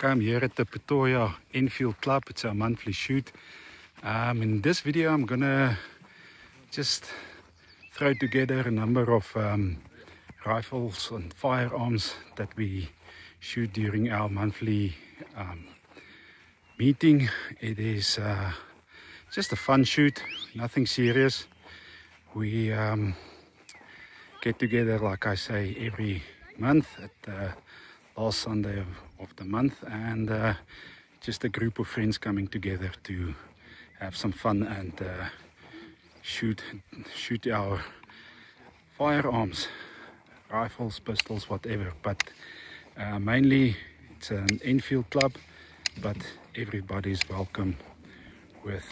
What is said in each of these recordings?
Welcome here at the Pretoria Enfield Club. It's our monthly shoot. In this video I'm gonna just throw together a number of rifles and firearms that we shoot during our monthly meeting. It is just a fun shoot, nothing serious. We get together, like I say, every month at the last Sunday of the month, and just a group of friends coming together to have some fun and shoot our firearms, rifles, pistols, whatever. But mainly it's an Enfield club, but everybody is welcome with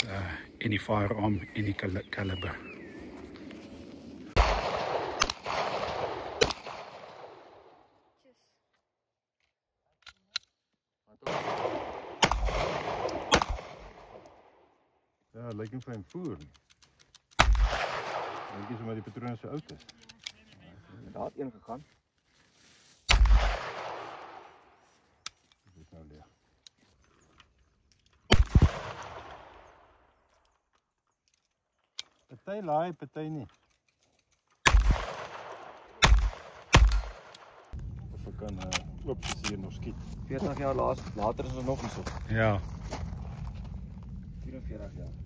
any firearm, any caliber. Ja, het lijkt hem van voer. Ik denk maar die patroon zo oud is. Daar had een gegaan. Dit is nou leeg. Partij laai, partij niet. Of ik kan opties hier nog schieten. 40 jaar later is er nog iets op. Ja. 44 jaar.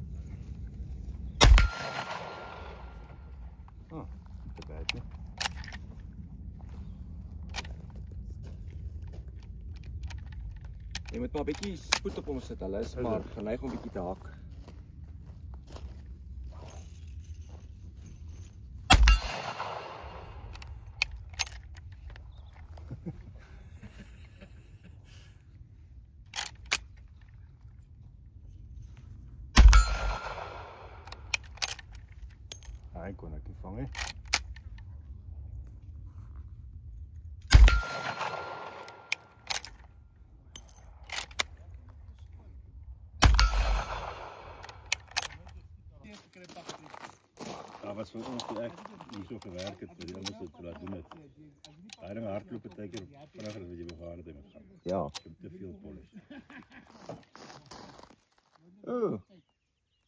Oh, niet te bijt, hè? Je moet maar een beetje spoed op hom sit, hulle is maar geneig om bietjie te hak. Hij kon ik niet vangen. Dat was voor ons echt niet zo gewerkt, maar die anders het laten doen. Hij had een hardlopen teken vragen dat je bewaard hebt. Ja. Ik heb te veel polish. Oh.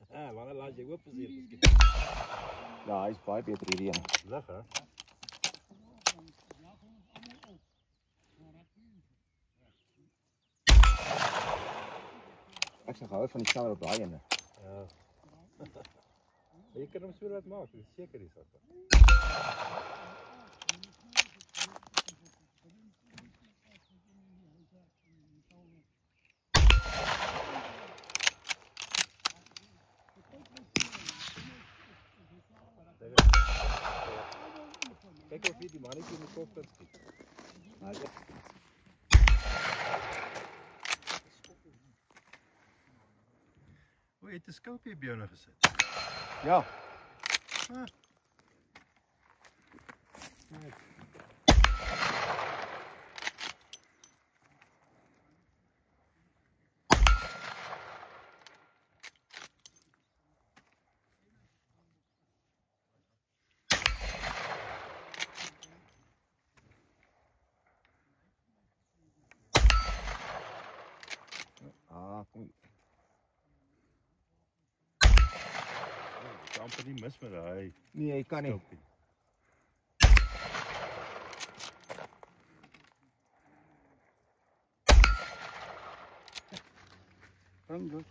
Wanneer laat jy oop is hier? Ja, hy is baie beter hierdie een. Lekker. Ek sê hou van die sneller op daai ene. Ja. Jy kan hom so laat maak, dis seker die saak. Kijk of je die mannetje in de kop kan schieten. Nou, ja. O, je hebt de scope bij jou nog gezet. Ja. Ah. Ah, kom. Ik kan amper niet mis met hij. Nee, jy kan nie. Bring goed.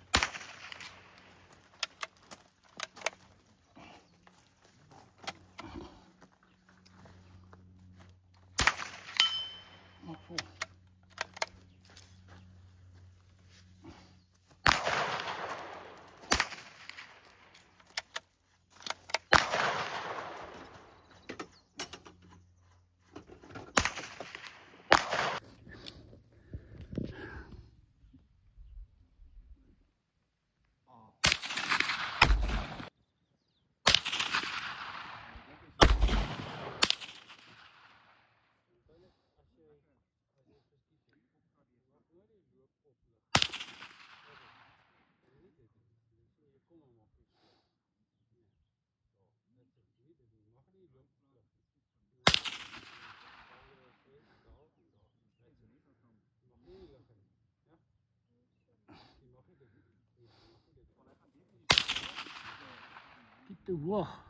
te hoog.